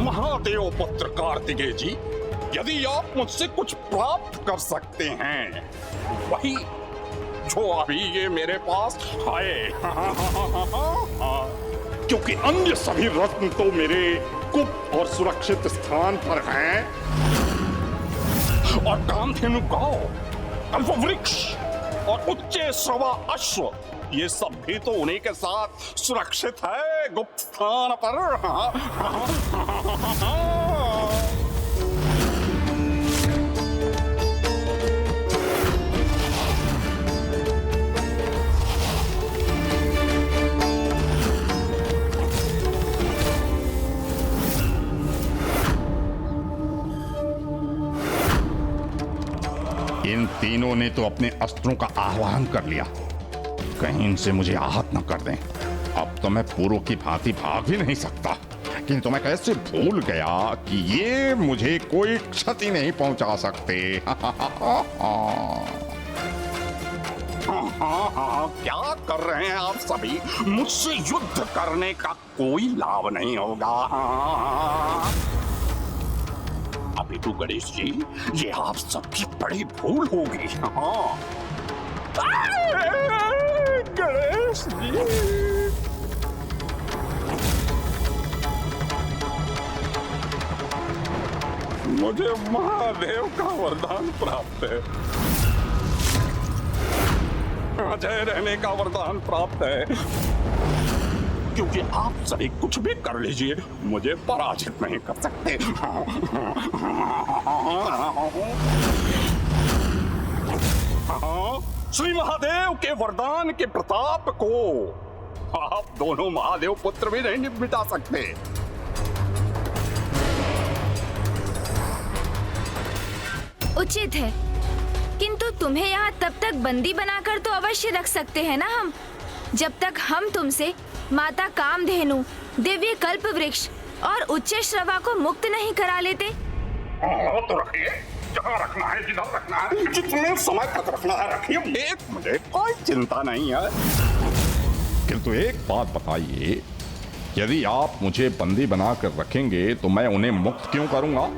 महादेव पुत्र कार्तिकेय जी, यदि आप मुझसे कुछ प्राप्त कर सकते हैं, वही जो अभी ये मेरे पास है। क्योंकि अन्य सभी रत्न तो मेरे गुप्त और सुरक्षित स्थान पर हैं, और कामधेनु गौ, कल्पवृक्ष और उच्चे श्रवा अश्व, ये सब भी तो उन्हीं के साथ सुरक्षित है गुप्त स्थान पर। इन तीनों ने तो अपने अस्त्रों का आह्वान कर लिया, कहीं इनसे मुझे आहत न कर दें। अब तो मैं पूर्व की भांति भाग भी नहीं सकता, किंतु मैं कैसे भूल गया कि ये मुझे कोई क्षति नहीं पहुंचा सकते। क्या कर रहे हैं आप सभी? मुझसे युद्ध करने का कोई लाभ नहीं होगा। अभी तो गणेश जी, ये आप सबकी बड़ी भूल होगी। गणेश जी, मुझे महादेव का वरदान प्राप्त है, अजय रहने का वरदान प्राप्त है, क्योंकि आप सभी कुछ भी कर लीजिए, मुझे पराजित नहीं कर सकते। श्री महादेव के वरदान के प्रताप को आप दोनों महादेव पुत्र भी नहीं मिटा सकते। उचित है, किंतु तुम्हें यहाँ तब तक बंदी बनाकर तो अवश्य रख सकते हैं ना हम, जब तक हम तुमसे माता कामधेनु, दिव्य कल्प वृक्ष और उच्च श्रवा को मुक्त नहीं करा लेते। तो रखिए, जहाँ रखना है, जिधर रखना है, जितने समय तक रखना है रखिए, मुझे कोई चिंता नहीं है। किंतु एक बात बताइए, यदि आप मुझे बंदी बनाकर रखेंगे तो मैं उन्हें मुक्त क्यों करूंगा?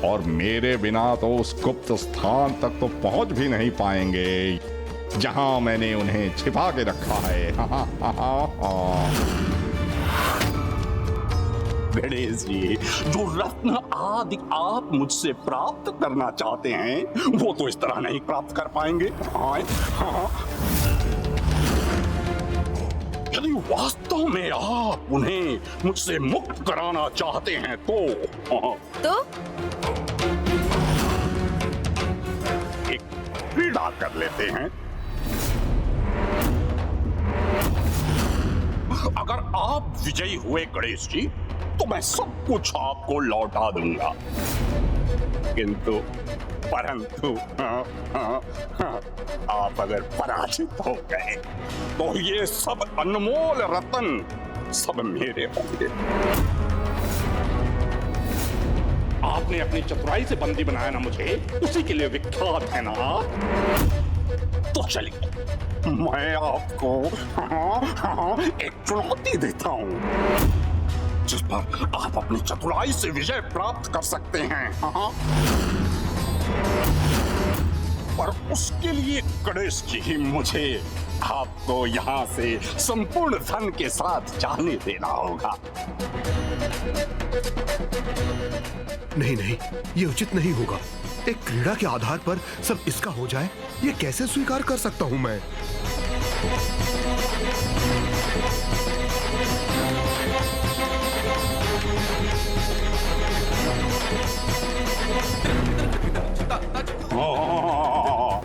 और मेरे बिना तो उस गुप्त स्थान तक तो पहुंच भी नहीं पाएंगे जहां मैंने उन्हें छिपा के रखा है। गणेश जी, जो रत्न आदि आप मुझसे प्राप्त करना चाहते हैं, वो तो इस तरह नहीं प्राप्त कर पाएंगे। यदि वास्तव में आप उन्हें मुझसे मुक्त कराना चाहते हैं तो एक क्रीड़ा कर लेते हैं। अगर आप विजयी हुए गणेश जी, तो मैं सब कुछ आपको लौटा दूंगा, परंतु आप अगर पराजित हो गए तो ये सब अनमोल रत्न सब मेरे होंगे। आपने अपनी चतुराई से बंदी बनाया ना मुझे, उसी के लिए विख्यात है ना। तो चलिए, मैं आपको एक चुनौती देता हूँ, जिस पर आप अपनी चतुराई से विजय प्राप्त कर सकते हैं। पर उसके लिए गणेश जी, मुझे आपको यहाँ से संपूर्ण धन के साथ जाने देना होगा। नहीं नहीं, ये उचित नहीं होगा। एक क्रीड़ा के आधार पर सब इसका हो जाए, ये कैसे स्वीकार कर सकता हूँ मैं?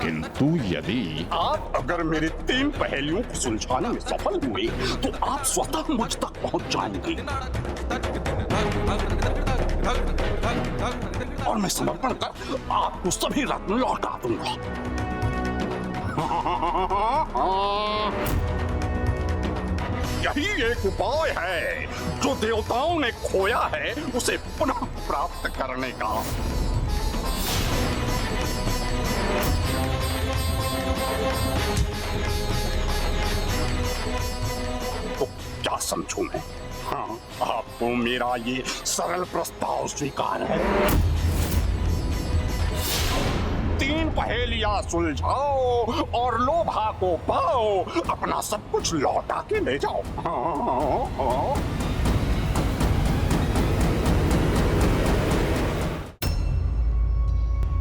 किंतु यदि आप अगर मेरे 3 पहेलियों को सुलझाने में सफल हुए तो आप स्वतः मुझ तक पहुंच जाएंगे और मैं समर्पण कर आपको सभी रत्न लौटा दूंगा। यही एक उपाय है जो देवताओं ने खोया है उसे पुनः प्राप्त करने का। तो क्या समझूं मैं? हाँ, आपको मेरा ये सरल प्रस्ताव स्वीकार है? 3 पहेलियां सुलझाओ और लोभा को पाओ, अपना सब कुछ लौटा के ले जाओ।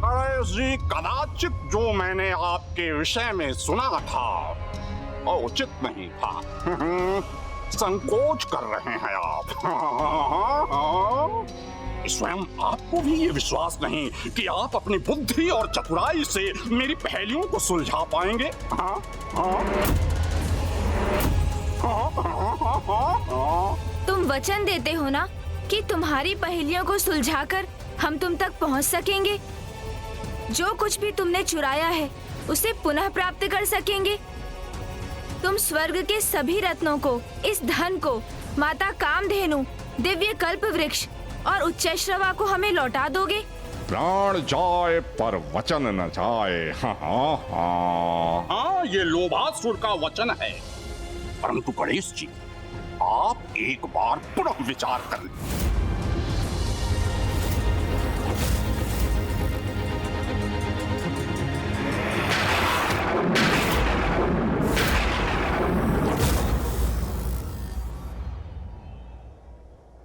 अरे जी, कदाचित जो मैंने आपके विषय में सुना था वो उचित नहीं था। संकोच कर रहे हैं आप। स्वयं आपको भी ये विश्वास नहीं कि आप अपनी बुद्धि और चतुराई से मेरी पहेलियों को सुलझा पाएंगे। तुम वचन देते हो ना कि तुम्हारी पहेलियों को सुलझाकर हम तुम तक पहुंच सकेंगे, जो कुछ भी तुमने चुराया है उसे पुनः प्राप्त कर सकेंगे। तुम स्वर्ग के सभी रत्नों को, इस धन को, माता कामधेनु, दिव्य कल्प वृक्ष और उच्चैश्रवा को हमें लौटा दोगे। प्राण जाए पर वचन न जाए। हाँ, ये लोभासुर का वचन है। परंतु गणेश जी, आप एक बार पुनः विचार कर लें।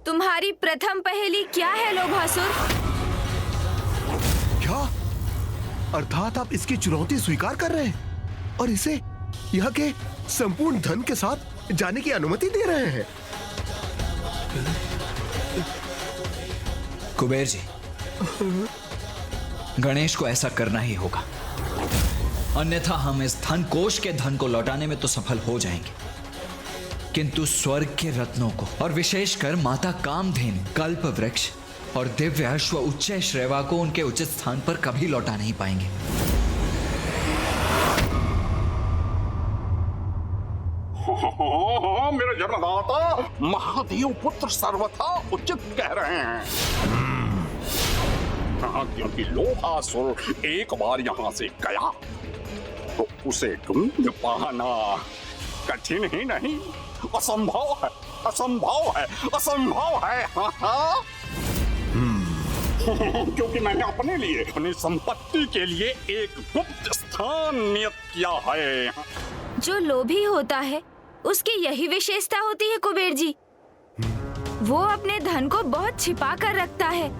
तुम्हारी प्रथम पहेली क्या है लोभासुर? क्या अर्थात आप इसकी चुनौती स्वीकार कर रहे हैं और इसे यहाँ के संपूर्ण धन के साथ जाने की अनुमति दे रहे हैं? कुबेर जी, गणेश को ऐसा करना ही होगा, अन्यथा हम इस धन कोश के धन को लौटाने में तो सफल हो जाएंगे, किंतु स्वर्ग के रत्नों को और विशेषकर माता कामधेनु, कल्प वृक्ष और दिव्य अश्व उच्चैश्रवा को उनके उचित स्थान पर कभी लौटा नहीं पाएंगे। मेरे जन्मदाता महादेव पुत्र सर्वथा उचित कह रहे हैं। क्योंकि लोभासुर एक बार यहाँ से गया तो उसे ढूंढ पाना कठिन ही नहीं, असंभव है, असंभव है, असंभव है। क्योंकि मैंने अपने लिए, अपनी संपत्ति के लिए एक गुप्त स्थान नियत किया है। जो लोभी होता है उसकी यही विशेषता होती है कुबेर जी। वो अपने धन को बहुत छिपा कर रखता है,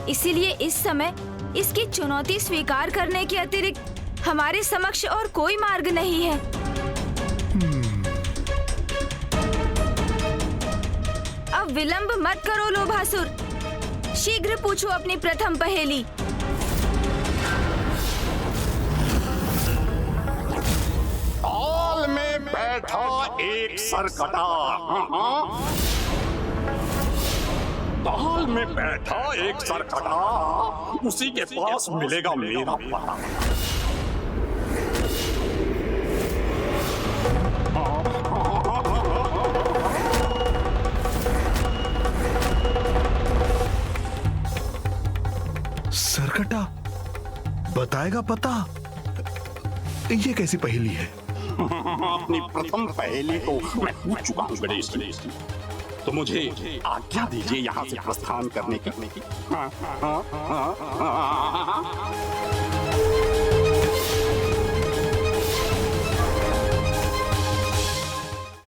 इसीलिए इस समय इसकी चुनौती स्वीकार करने के अतिरिक्त हमारे समक्ष और कोई मार्ग नहीं है। अब विलंब मत करो लोभासुर, शीघ्र पूछो अपनी प्रथम पहेली। ताल में बैठा एक सरकटा, ताल में बैठा एक सरकटा, उसी के पास मिलेगा मेरा पता। सरकटा बताएगा पता? ये कैसी पहेली है? अपनी प्रथम पहेली तो मैं पूछ चुका हूँ गणेश जी, तो मुझे आज्ञा दीजिए यहाँ से प्रस्थान करने की।